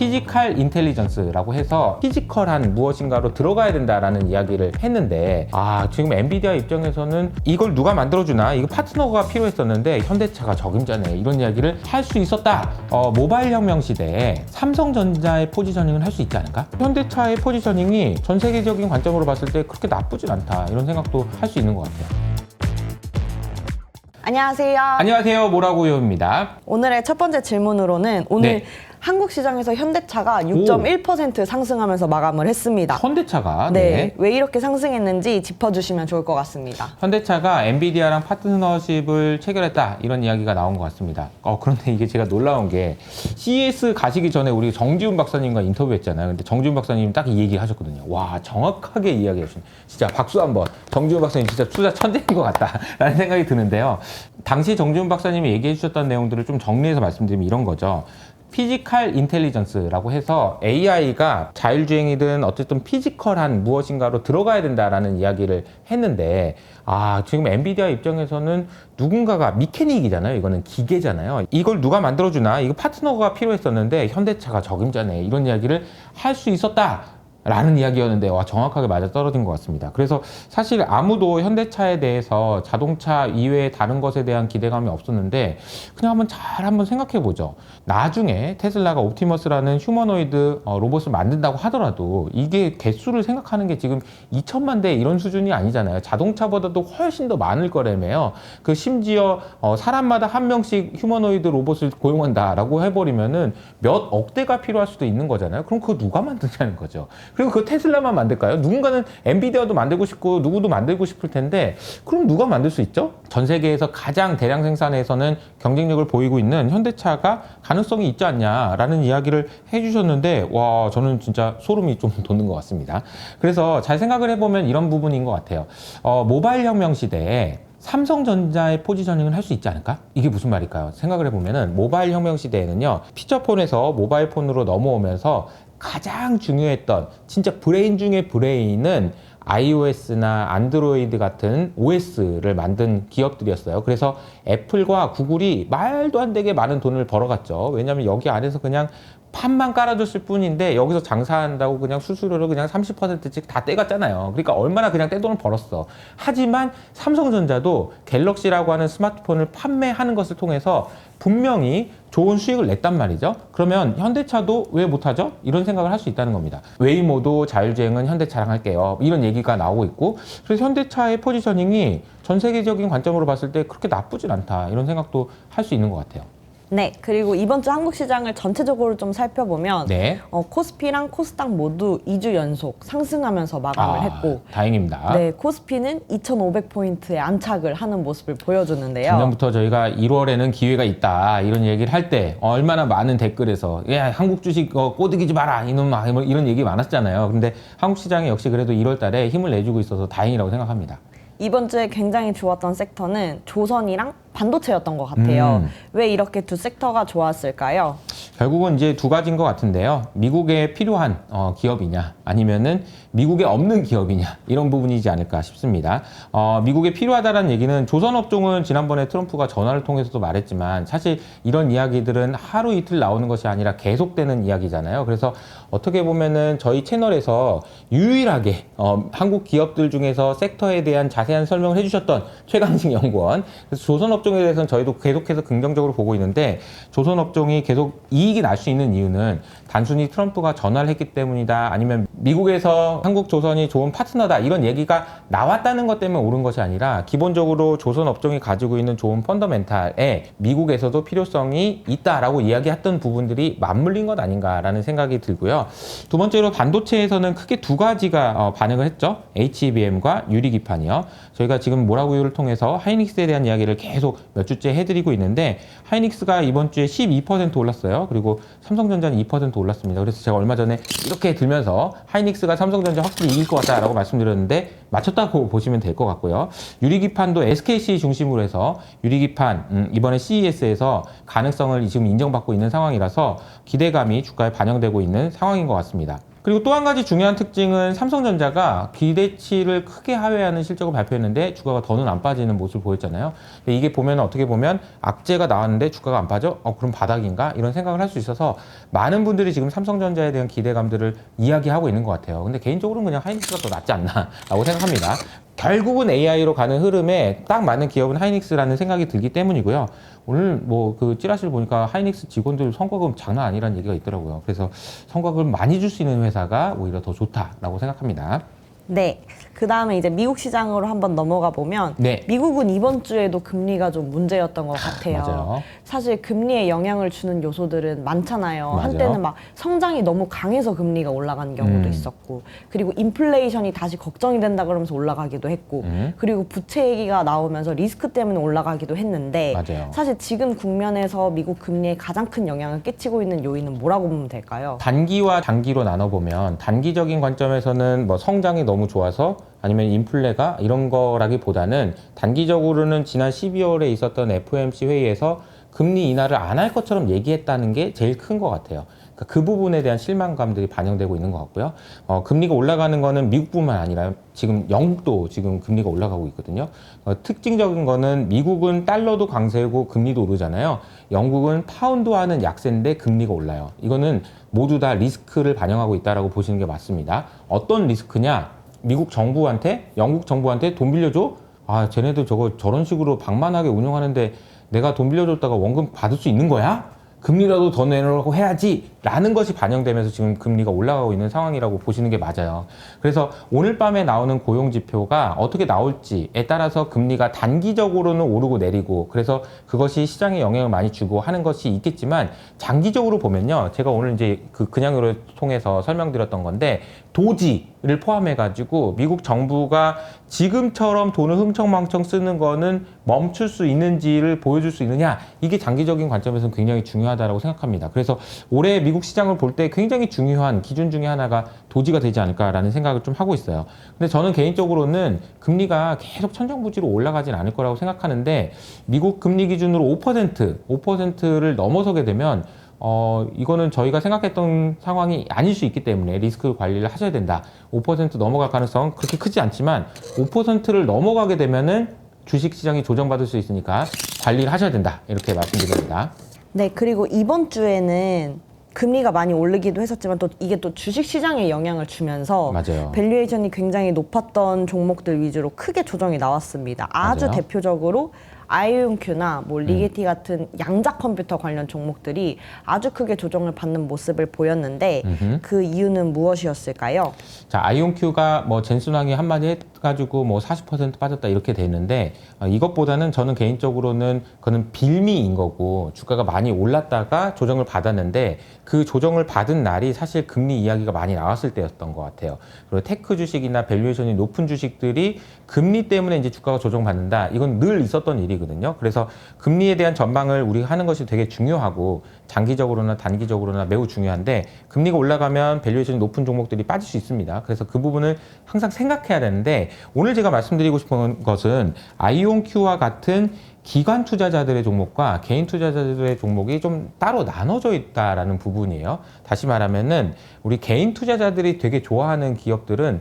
피지컬 인텔리전스라고 해서 피지컬한 무엇인가로 들어가야 된다라는 이야기를 했는데, 지금 엔비디아 입장에서는 이걸 누가 만들어주나, 이거 파트너가 필요했었는데 현대차가 적임자네, 이런 이야기를 할 수 있었다. 모바일 혁명 시대에 삼성전자의 포지셔닝을 할 수 있지 않을까? 현대차의 포지셔닝이 전 세계적인 관점으로 봤을 때 그렇게 나쁘진 않다, 이런 생각도 할 수 있는 것 같아요. 안녕하세요. 안녕하세요, 모라구요입니다. 오늘의 첫 번째 질문으로는 오늘 네. 한국 시장에서 현대차가 6.1% 상승하면서 마감을 했습니다. 현대차가 네. 왜 이렇게 상승했는지 짚어주시면 좋을 것 같습니다. 현대차가 엔비디아랑 파트너십을 체결했다, 이런 이야기가 나온 것 같습니다. 그런데 이게 제가 놀라운 게 CES 가시기 전에 우리 정지훈 박사님과 인터뷰했잖아요. 근데 정지훈 박사님 딱 이 얘기 하셨거든요. 와, 정확하게 이야기해 주신, 진짜 박수 한번. 정지훈 박사님 진짜 투자 천재인 것 같다라는 생각이 드는데요. 당시 정지훈 박사님이 얘기해 주셨던 내용들을 좀 정리해서 말씀드리면 이런 거죠. 피지컬 인텔리전스라고 해서 AI가 자율주행이든 어쨌든 피지컬한 무엇인가로 들어가야 된다라는 이야기를 했는데, 지금 엔비디아 입장에서는 누군가가 미케닉이잖아요. 이거는 기계잖아요. 이걸 누가 만들어주나, 이거 파트너가 필요했었는데 현대차가 적임자네, 이런 이야기를 할 수 있었다 라는 이야기였는데, 정확하게 맞아떨어진 것 같습니다. 그래서 사실 아무도 현대차에 대해서 자동차 이외의 다른 것에 대한 기대감이 없었는데, 그냥 한번 생각해 보죠. 나중에 테슬라가 옵티머스라는 휴머노이드 로봇을 만든다고 하더라도 이게 개수를 생각하는 게 지금 2천만 대 이런 수준이 아니잖아요. 자동차보다도 훨씬 더 많을 거라며요. 심지어 사람마다 한 명씩 휴머노이드 로봇을 고용한다라고 해버리면은 몇 억대가 필요할 수도 있는 거잖아요. 그럼 그거 누가 만드냐는 거죠. 그리고 그 테슬라만 만들까요? 누군가는 엔비디아도 만들고 싶고 누구도 만들고 싶을 텐데, 그럼 누가 만들 수 있죠? 전 세계에서 가장 대량 생산에서는 경쟁력을 보이고 있는 현대차가 가능성이 있지 않냐라는 이야기를 해주셨는데, 저는 진짜 소름이 좀 돋는 것 같습니다. 그래서 잘 생각을 해보면 이런 부분인 것 같아요. 모바일 혁명 시대에 삼성전자의 포지셔닝을 할 수 있지 않을까? 이게 무슨 말일까요? 생각을 해보면은 모바일 혁명 시대에는요, 피처폰에서 모바일 폰으로 넘어오면서 가장 중요했던, 진짜 브레인 중에 브레인은 iOS나 안드로이드 같은 OS를 만든 기업들이었어요. 그래서 애플과 구글이 말도 안 되게 많은 돈을 벌어갔죠. 왜냐하면 여기 안에서 그냥 판만 깔아줬을 뿐인데 여기서 장사한다고 그냥 수수료를 그냥 30%씩 다 떼갔잖아요. 그러니까 얼마나 그냥 떼돈을 벌었어. 하지만 삼성전자도 갤럭시라고 하는 스마트폰을 판매하는 것을 통해서 분명히 좋은 수익을 냈단 말이죠. 그러면 현대차도 왜 못하죠? 이런 생각을 할 수 있다는 겁니다. 웨이모도 자율주행은 현대차랑 할게요, 이런 얘기가 나오고 있고, 그래서 현대차의 포지셔닝이 전 세계적인 관점으로 봤을 때 그렇게 나쁘진 않다, 이런 생각도 할 수 있는 것 같아요. 네, 그리고 이번 주 한국 시장을 전체적으로 좀 살펴보면 코스피랑 코스닥 모두 2주 연속 상승하면서 마감을 했고, 다행입니다. 네, 코스피는 2,500포인트에 안착을 하는 모습을 보여주는데요. 작년부터 저희가 1월에는 기회가 있다, 이런 얘기를 할 때 얼마나 많은 댓글에서 야, 한국 주식 꼬드기지 마라, 이놈아, 이런 얘기 많았잖아요. 근데 한국 시장이 역시 그래도 1월 달에 힘을 내주고 있어서 다행이라고 생각합니다. 이번 주에 굉장히 좋았던 섹터는 조선이랑 반도체였던 것 같아요. 왜 이렇게 두 섹터가 좋았을까요? 결국은 이제 두 가지인 것 같은데요. 미국에 필요한 기업이냐, 아니면은 미국에 없는 기업이냐, 이런 부분이지 않을까 싶습니다. 미국에 필요하다는 얘기는, 조선업종은 지난번에 트럼프가 전화를 통해서도 말했지만 사실 이런 이야기들은 하루 이틀 나오는 것이 아니라 계속되는 이야기잖아요. 그래서 어떻게 보면은 저희 채널에서 유일하게 한국 기업들 중에서 섹터에 대한 자세한 설명을 해주셨던 최강식 연구원, 그래서 조선업종에 대해서는 저희도 계속해서 긍정적으로 보고 있는데, 조선업종이 계속 이익이 날 수 있는 이유는 단순히 트럼프가 전화를 했기 때문이다, 아니면 미국에서 한국 조선이 좋은 파트너다, 이런 얘기가 나왔다는 것 때문에 오른 것이 아니라 기본적으로 조선업종이 가지고 있는 좋은 펀더멘탈에 미국에서도 필요성이 있다라고 이야기했던 부분들이 맞물린 것 아닌가라는 생각이 들고요. 두 번째로 반도체에서는 크게 두 가지가 반응을 했죠. HBM과 유리기판이요. 저희가 지금 모라구요를 통해서 하이닉스에 대한 이야기를 계속 몇 주째 해드리고 있는데, 하이닉스가 이번 주에 12% 올랐어요. 그리고 삼성전자는 2% 올랐습니다. 그래서 제가 얼마 전에 이렇게 들면서 하이닉스가 삼성전자 확실히 이길 것 같다라고 말씀드렸는데 맞췄다고 보시면 될 것 같고요. 유리기판도 SKC 중심으로 해서 유리기판 이번에 CES에서 가능성을 지금 인정받고 있는 상황이라서 기대감이 주가에 반영되고 있는 상황인 것 같습니다. 그리고 또 한 가지 중요한 특징은 삼성전자가 기대치를 크게 하회하는 실적을 발표했는데 주가가 더는 안 빠지는 모습을 보였잖아요. 근데 이게 보면 어떻게 보면 악재가 나왔는데 주가가 안 빠져? 그럼 바닥인가? 이런 생각을 할 수 있어서 많은 분들이 지금 삼성전자에 대한 기대감들을 이야기하고 있는 것 같아요. 근데 개인적으로는 그냥 하이닉스가 더 낫지 않나라고 생각합니다. 결국은 AI로 가는 흐름에 딱 맞는 기업은 하이닉스라는 생각이 들기 때문이고요. 오늘 뭐 그 찌라시를 보니까 하이닉스 직원들 성과금 장난 아니라는 얘기가 있더라고요. 그래서 성과금을 많이 줄 수 있는 회사가 오히려 더 좋다라고 생각합니다. 네. 그 다음에 이제 미국 시장으로 한번 넘어가 보면 네. 미국은 이번 주에도 금리가 좀 문제였던 것 같아요. 맞아요. 사실 금리에 영향을 주는 요소들은 많잖아요. 맞아요. 한때는 막 성장이 너무 강해서 금리가 올라가는 경우도 있었고, 그리고 인플레이션이 다시 걱정이 된다 그러면서 올라가기도 했고, 그리고 부채 얘기가 나오면서 리스크 때문에 올라가기도 했는데, 맞아요. 사실 지금 국면에서 미국 금리에 가장 큰 영향을 끼치고 있는 요인은 뭐라고 보면 될까요? 단기와 단기로 나눠보면 단기적인 관점에서는 뭐 성장이 너무 좋아서 아니면 인플레가 이런 거라기보다는 단기적으로는 지난 12월에 있었던 FOMC 회의에서 금리 인하를 안 할 것처럼 얘기했다는 게 제일 큰 것 같아요. 그러니까 그 부분에 대한 실망감들이 반영되고 있는 것 같고요. 금리가 올라가는 거는 미국뿐만 아니라 지금 영국도 지금 금리가 올라가고 있거든요. 특징적인 거는 미국은 달러도 강세고 금리도 오르잖아요. 영국은 파운드화는 약세인데 금리가 올라요. 이거는 모두 다 리스크를 반영하고 있다라고 보시는 게 맞습니다. 어떤 리스크냐? 미국 정부한테, 영국 정부한테 돈 빌려줘? 쟤네들 저런 식으로 방만하게 운영하는데 내가 돈 빌려줬다가 원금 받을 수 있는 거야? 금리라도 더 내놓으라고 해야지 라는 것이 반영되면서 지금 금리가 올라가고 있는 상황이라고 보시는 게 맞아요. 그래서 오늘 밤에 나오는 고용지표가 어떻게 나올지에 따라서 금리가 단기적으로는 오르고 내리고, 그래서 그것이 시장에 영향을 많이 주고 하는 것이 있겠지만 장기적으로 보면요, 제가 오늘 이제 그냥으로 통해서 설명드렸던 건데, 도지를 포함해가지고 미국 정부가 지금처럼 돈을 흥청망청 쓰는 거는 멈출 수 있는지를 보여줄 수 있느냐, 이게 장기적인 관점에서는 굉장히 중요하다고 생각합니다. 그래서 올해 미국 시장을 볼 때 굉장히 중요한 기준 중에 하나가 도지가 되지 않을까라는 생각을 좀 하고 있어요. 근데 저는 개인적으로는 금리가 계속 천정부지로 올라가진 않을 거라고 생각하는데, 미국 금리 기준으로 5%를 넘어서게 되면 이거는 저희가 생각했던 상황이 아닐 수 있기 때문에 리스크 관리를 하셔야 된다. 5% 넘어갈 가능성은 그렇게 크지 않지만 5%를 넘어가게 되면은 주식 시장이 조정받을 수 있으니까 관리를 하셔야 된다. 이렇게 말씀드립니다. 네, 그리고 이번 주에는 금리가 많이 오르기도 했었지만 또 이게 또 주식 시장에 영향을 주면서 맞아요. 밸류에이션이 굉장히 높았던 종목들 위주로 크게 조정이 나왔습니다. 아주 맞아요. 대표적으로 아이온큐나 뭐 리게티 같은 양자 컴퓨터 관련 종목들이 아주 크게 조정을 받는 모습을 보였는데 그 이유는 무엇이었을까요? 자, 아이온큐가 뭐 젠순왕이 한마디 해가지고 뭐 40% 빠졌다 이렇게 되는데, 이것보다는 저는 개인적으로는 그거는 빌미인 거고, 주가가 많이 올랐다가 조정을 받았는데 그 조정을 받은 날이 사실 금리 이야기가 많이 나왔을 때였던 것 같아요. 그리고 테크 주식이나 밸류에이션이 높은 주식들이 금리 때문에 이제 주가가 조정받는다, 이건 늘 있었던 일이거든요. 그래서 금리에 대한 전망을 우리가 하는 것이 되게 중요하고 장기적으로나 단기적으로나 매우 중요한데, 금리가 올라가면 밸류에이션이 높은 종목들이 빠질 수 있습니다. 그래서 그 부분을 항상 생각해야 되는데, 오늘 제가 말씀드리고 싶은 것은 아이온큐와 같은 기관 투자자들의 종목과 개인 투자자들의 종목이 좀 따로 나눠져 있다라는 부분이에요. 다시 말하면은 우리 개인 투자자들이 되게 좋아하는 기업들은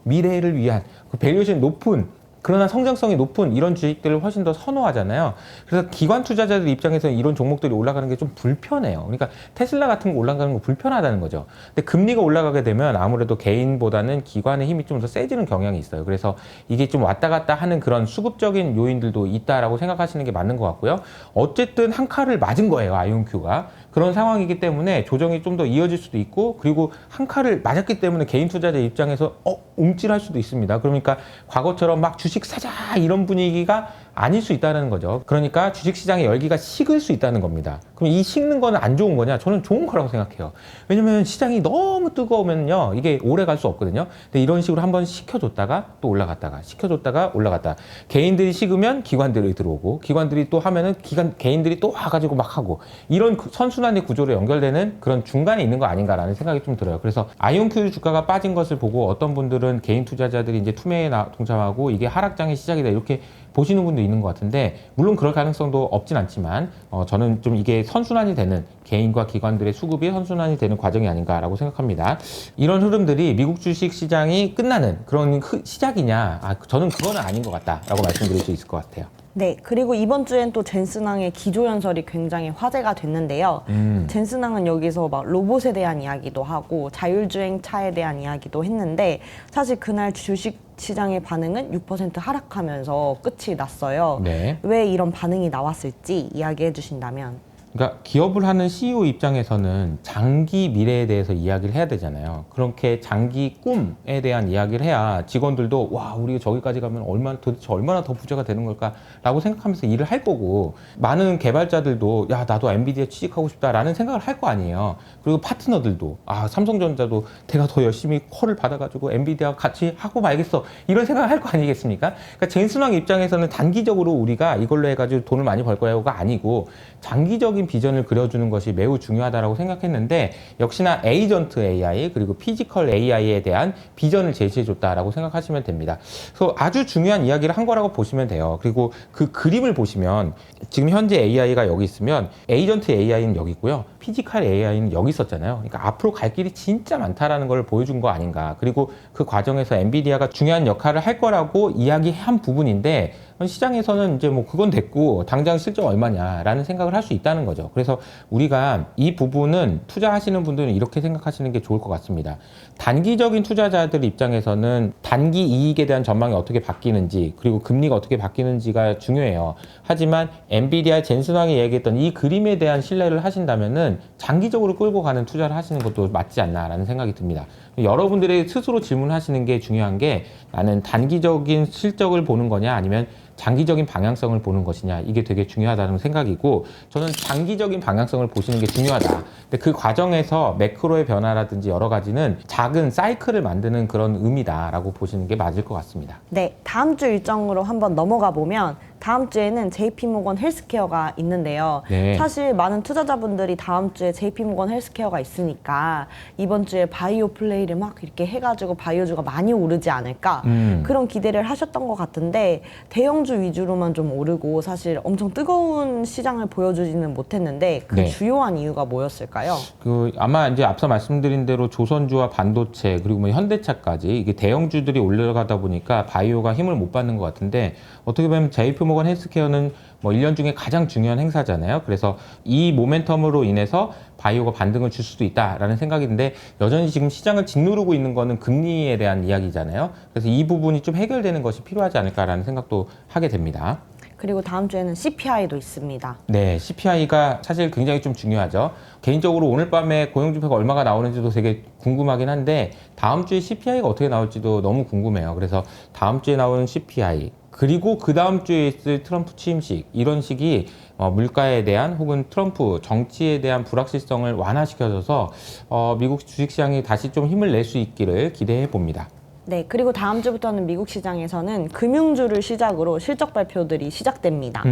미래를 위한 그 밸류에이션이 높은, 그러나 성장성이 높은 이런 주식들을 훨씬 더 선호하잖아요. 그래서 기관 투자자들 입장에서는 이런 종목들이 올라가는 게 좀 불편해요. 그러니까 테슬라 같은 거 올라가는 거 불편하다는 거죠. 근데 금리가 올라가게 되면 아무래도 개인보다는 기관의 힘이 좀 더 세지는 경향이 있어요. 그래서 이게 좀 왔다 갔다 하는 그런 수급적인 요인들도 있다라고 생각하시는 게 맞는 것 같고요. 어쨌든 한 칼을 맞은 거예요, 아이온큐가. 그런 상황이기 때문에 조정이 좀 더 이어질 수도 있고, 그리고 한 칼을 맞았기 때문에 개인 투자자 입장에서 움찔할 수도 있습니다. 그러니까 과거처럼 막 주식 사자 이런 분위기가 아닐 수 있다는 거죠. 그러니까 주식시장의 열기가 식을 수 있다는 겁니다. 그럼 이 식는 거는 안 좋은 거냐? 저는 좋은 거라고 생각해요. 왜냐면 시장이 너무 뜨거우면요, 이게 오래 갈 수 없거든요. 근데 이런 식으로 한번 식혀줬다가 또 올라갔다가 식혀줬다가 올라갔다. 개인들이 식으면 기관들이 들어오고, 기관들이 또 하면은 개인들이 또 와가지고 막 하고, 이런 선순환의 구조로 연결되는 그런 중간에 있는 거 아닌가라는 생각이 좀 들어요. 그래서 아이온큐 주가가 빠진 것을 보고 어떤 분들은 개인 투자자들이 이제 투매에 동참하고 이게 하락장의 시작이다 이렇게 보시는 분도 있는 것 같은데, 물론 그럴 가능성도 없진 않지만 저는 좀 이게 선순환이 되는 개인과 기관들의 수급이 선순환이 되는 과정이 아닌가라고 생각합니다. 이런 흐름들이 미국 주식 시장이 끝나는 그런 시작이냐? 저는 그거는 아닌 것 같다라고 말씀드릴 수 있을 것 같아요. 네, 그리고 이번 주엔 또 젠슨항의 기조연설이 굉장히 화제가 됐는데요. 젠슨항은 여기서 막 로봇에 대한 이야기도 하고 자율주행차에 대한 이야기도 했는데 사실 그날 주식 시장의 반응은 6% 하락하면서 끝이 났어요. 네. 왜 이런 반응이 나왔을지 이야기해 주신다면. 그러니까 기업을 하는 CEO 입장에서는 장기 미래에 대해서 이야기를 해야 되잖아요. 그렇게 장기 꿈에 대한 이야기를 해야 직원들도 와, 우리가 저기까지 가면 도대체 얼마나 더 부자가 되는 걸까라고 생각하면서 일을 할 거고, 많은 개발자들도 야, 나도 엔비디아 취직하고 싶다라는 생각을 할 거 아니에요. 그리고 파트너들도 삼성전자도 내가 더 열심히 콜을 받아가지고 엔비디아 같이 하고 말겠어, 이런 생각을 할 거 아니겠습니까? 그러니까 젠슨왕 입장에서는 단기적으로 우리가 이걸로 해가지고 돈을 많이 벌 거야가 아니고 장기적인 비전을 그려주는 것이 매우 중요하다고 생각했는데, 역시나 에이전트 AI 그리고 피지컬 AI에 대한 비전을 제시해줬다라고 생각하시면 됩니다. 그래서 아주 중요한 이야기를 한 거라고 보시면 돼요. 그리고 그 그림을 보시면 지금 현재 AI가 여기 있으면 에이전트 AI는 여기 있고요, 피지컬 AI는 여기 있었잖아요. 그러니까 앞으로 갈 길이 진짜 많다라는 걸 보여준 거 아닌가. 그리고 그 과정에서 엔비디아가 중요한 역할을 할 거라고 이야기한 부분인데, 시장에서는 이제 뭐 그건 됐고 당장 실적 얼마냐라는 생각을 할 수 있다는 거죠. 그래서 우리가 이 부분은 투자하시는 분들은 이렇게 생각하시는 게 좋을 것 같습니다. 단기적인 투자자들 입장에서는 단기 이익에 대한 전망이 어떻게 바뀌는지, 그리고 금리가 어떻게 바뀌는지가 중요해요. 하지만 엔비디아 젠슨왕이 얘기했던 이 그림에 대한 신뢰를 하신다면은 장기적으로 끌고 가는 투자를 하시는 것도 맞지 않나라는 생각이 듭니다. 여러분들의 스스로 질문하시는 게 중요한 게, 나는 단기적인 실적을 보는 거냐 아니면 장기적인 방향성을 보는 것이냐, 이게 되게 중요하다는 생각이고, 저는 장기적인 방향성을 보시는 게 중요하다. 근데 그 과정에서 매크로의 변화라든지 여러 가지는 작은 사이클을 만드는 그런 의미다라고 보시는 게 맞을 것 같습니다. 네, 다음 주 일정으로 한번 넘어가 보면 다음 주에는 JP모건 헬스케어가 있는데요. 네. 사실 많은 투자자분들이 다음 주에 JP모건 헬스케어가 있으니까 이번 주에 바이오 플레이를 막 이렇게 해가지고 바이오주가 많이 오르지 않을까, 그런 기대를 하셨던 것 같은데 대형주 위주로만 좀 오르고 사실 엄청 뜨거운 시장을 보여주지는 못했는데 그 네. 주요한 이유가 뭐였을까요? 아마 이제 앞서 말씀드린 대로 조선주와 반도체 그리고 뭐 현대차까지 이게 대형주들이 올라가다 보니까 바이오가 힘을 못 받는 것 같은데, 어떻게 보면 JP모건 헬스케어는 뭐 1년 중에 가장 중요한 행사잖아요. 그래서 이 모멘텀으로 인해서 바이오가 반등을 줄 수도 있다라는 생각인데, 여전히 지금 시장을 짓누르고 있는 거는 금리에 대한 이야기잖아요. 그래서 이 부분이 좀 해결되는 것이 필요하지 않을까라는 생각도 하게 됩니다. 그리고 다음 주에는 CPI도 있습니다. 네, CPI가 사실 굉장히 좀 중요하죠. 개인적으로 오늘 밤에 고용지표가 얼마가 나오는지도 되게 궁금하긴 한데, 다음 주에 CPI가 어떻게 나올지도 너무 궁금해요. 그래서 다음 주에 나오는 CPI, 그리고 그 다음 주에 있을 트럼프 취임식, 이런 식이 물가에 대한 혹은 트럼프 정치에 대한 불확실성을 완화시켜줘서 미국 주식시장이 다시 좀 힘을 낼 수 있기를 기대해 봅니다. 네, 그리고 다음 주부터는 미국 시장에서는 금융주를 시작으로 실적 발표들이 시작됩니다.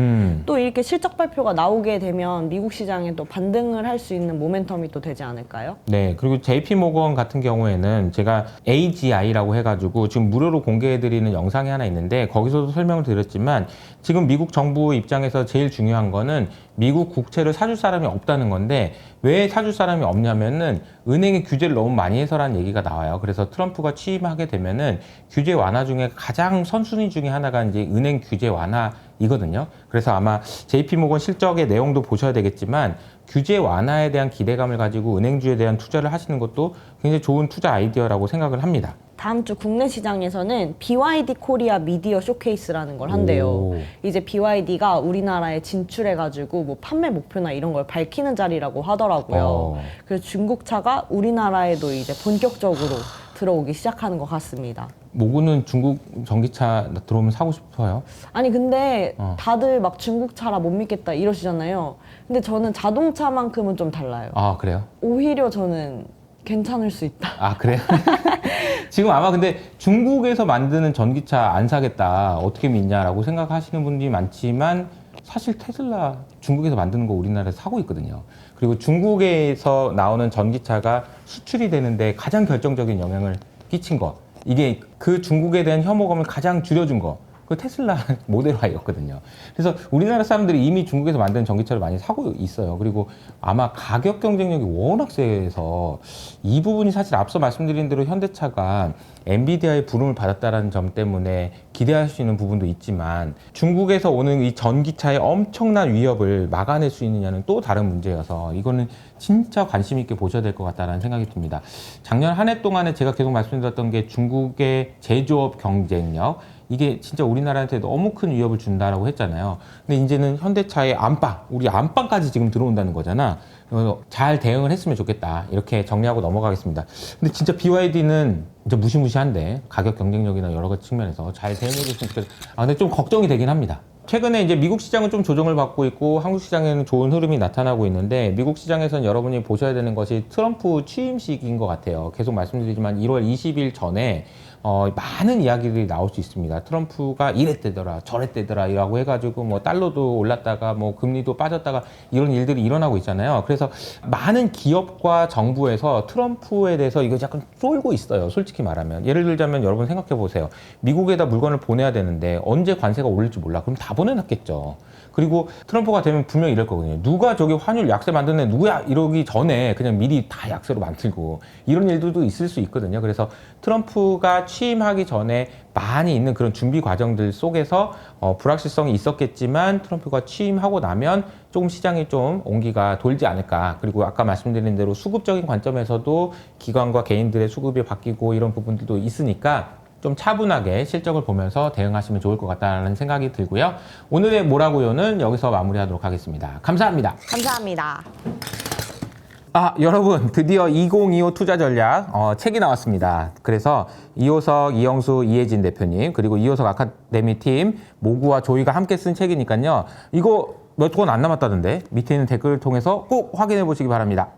또 이렇게 실적 발표가 나오게 되면 미국 시장에 또 반등을 할 수 있는 모멘텀이 또 되지 않을까요? 네, 그리고 JP모건 같은 경우에는 제가 AGI라고 해가지고 지금 무료로 공개해드리는 영상이 하나 있는데, 거기서도 설명을 드렸지만 지금 미국 정부 입장에서 제일 중요한 거는 미국 국채를 사줄 사람이 없다는 건데, 왜 사줄 사람이 없냐면은 은행이 규제를 너무 많이 해서라는 얘기가 나와요. 그래서 트럼프가 취임하게 되면은 규제 완화 중에 가장 선순위 중에 하나가 이제 은행 규제 완화이거든요. 그래서 아마 JP모건 실적의 내용도 보셔야 되겠지만, 규제 완화에 대한 기대감을 가지고 은행주에 대한 투자를 하시는 것도 굉장히 좋은 투자 아이디어라고 생각을 합니다. 다음 주 국내 시장에서는 BYD 코리아 미디어 쇼케이스라는 걸 한대요. 오. 이제 BYD가 우리나라에 진출해가지고 뭐 판매 목표나 이런 걸 밝히는 자리라고 하더라고요. 그래서 중국차가 우리나라에도 이제 본격적으로 들어오기 시작하는 것 같습니다. 모구는 중국 전기차 들어오면 사고 싶어요? 아니 근데 다들 막 중국차라 못 믿겠다 이러시잖아요. 근데 저는 자동차만큼은 좀 달라요. 아, 그래요? 오히려 저는 괜찮을 수 있다. 아, 그래요? 지금 아마 근데 중국에서 만드는 전기차 안 사겠다, 어떻게 믿냐라고 생각하시는 분들이 많지만, 사실 테슬라 중국에서 만드는 거 우리나라에서 사고 있거든요. 그리고 중국에서 나오는 전기차가 수출이 되는데 가장 결정적인 영향을 끼친 거, 이게 그 중국에 대한 혐오감을 가장 줄여준 거, 그 테슬라 모델 Y였거든요. 그래서 우리나라 사람들이 이미 중국에서 만든 전기차를 많이 사고 있어요. 그리고 아마 가격 경쟁력이 워낙 세서 이 부분이 사실 앞서 말씀드린 대로 현대차가 엔비디아의 부름을 받았다는 점 때문에 기대할 수 있는 부분도 있지만 중국에서 오는 이 전기차의 엄청난 위협을 막아낼 수 있느냐는 또 다른 문제여서 이거는 진짜 관심 있게 보셔야 될 것 같다는 생각이 듭니다. 작년 한 해 동안에 제가 계속 말씀드렸던 게 중국의 제조업 경쟁력 이게 진짜 우리나라한테 너무 큰 위협을 준다라고 했잖아요. 근데 이제는 현대차의 안방, 우리 안방까지 지금 들어온다는 거잖아. 잘 대응을 했으면 좋겠다. 이렇게 정리하고 넘어가겠습니다. 근데 진짜 BYD는 진짜 무시무시한데 가격 경쟁력이나 여러 가지 측면에서 잘 대응해 줬으면 좋겠다. 근데 좀 걱정이 되긴 합니다. 최근에 이제 미국 시장은 좀 조정을 받고 있고 한국 시장에는 좋은 흐름이 나타나고 있는데 미국 시장에서는 여러분이 보셔야 되는 것이 트럼프 취임식인 것 같아요. 계속 말씀드리지만 1월 20일 전에 많은 이야기들이 나올 수 있습니다. 트럼프가 이랬대더라, 저랬대더라, 이라고 해가지고 뭐 달러도 올랐다가 뭐 금리도 빠졌다가 이런 일들이 일어나고 있잖아요. 그래서 많은 기업과 정부에서 트럼프에 대해서 이거 약간 쫄고 있어요. 솔직히 말하면. 예를 들자면 여러분 생각해 보세요. 미국에다 물건을 보내야 되는데 언제 관세가 올릴지 몰라. 그럼 다 보내놨겠죠. 그리고 트럼프가 되면 분명히 이럴 거거든요. 누가 저기 환율 약세 만드는 애 누구야? 이러기 전에 그냥 미리 다 약세로 만들고 이런 일들도 있을 수 있거든요. 그래서 트럼프가 취임하기 전에 많이 있는 그런 준비 과정들 속에서 불확실성이 있었겠지만 트럼프가 취임하고 나면 조금 시장이 좀 온기가 돌지 않을까. 그리고 아까 말씀드린 대로 수급적인 관점에서도 기관과 개인들의 수급이 바뀌고 이런 부분들도 있으니까 좀 차분하게 실적을 보면서 대응하시면 좋을 것 같다는 생각이 들고요. 오늘의 뭐라고요는 여기서 마무리하도록 하겠습니다. 감사합니다. 감사합니다. 여러분 드디어 2025 투자 전략 책이 나왔습니다. 그래서 이호석, 이영수, 이혜진 대표님 그리고 이호석 아카데미 팀 모구와 조이가 함께 쓴 책이니까요. 이거 몇 권 안 남았다던데 밑에 있는 댓글을 통해서 꼭 확인해 보시기 바랍니다.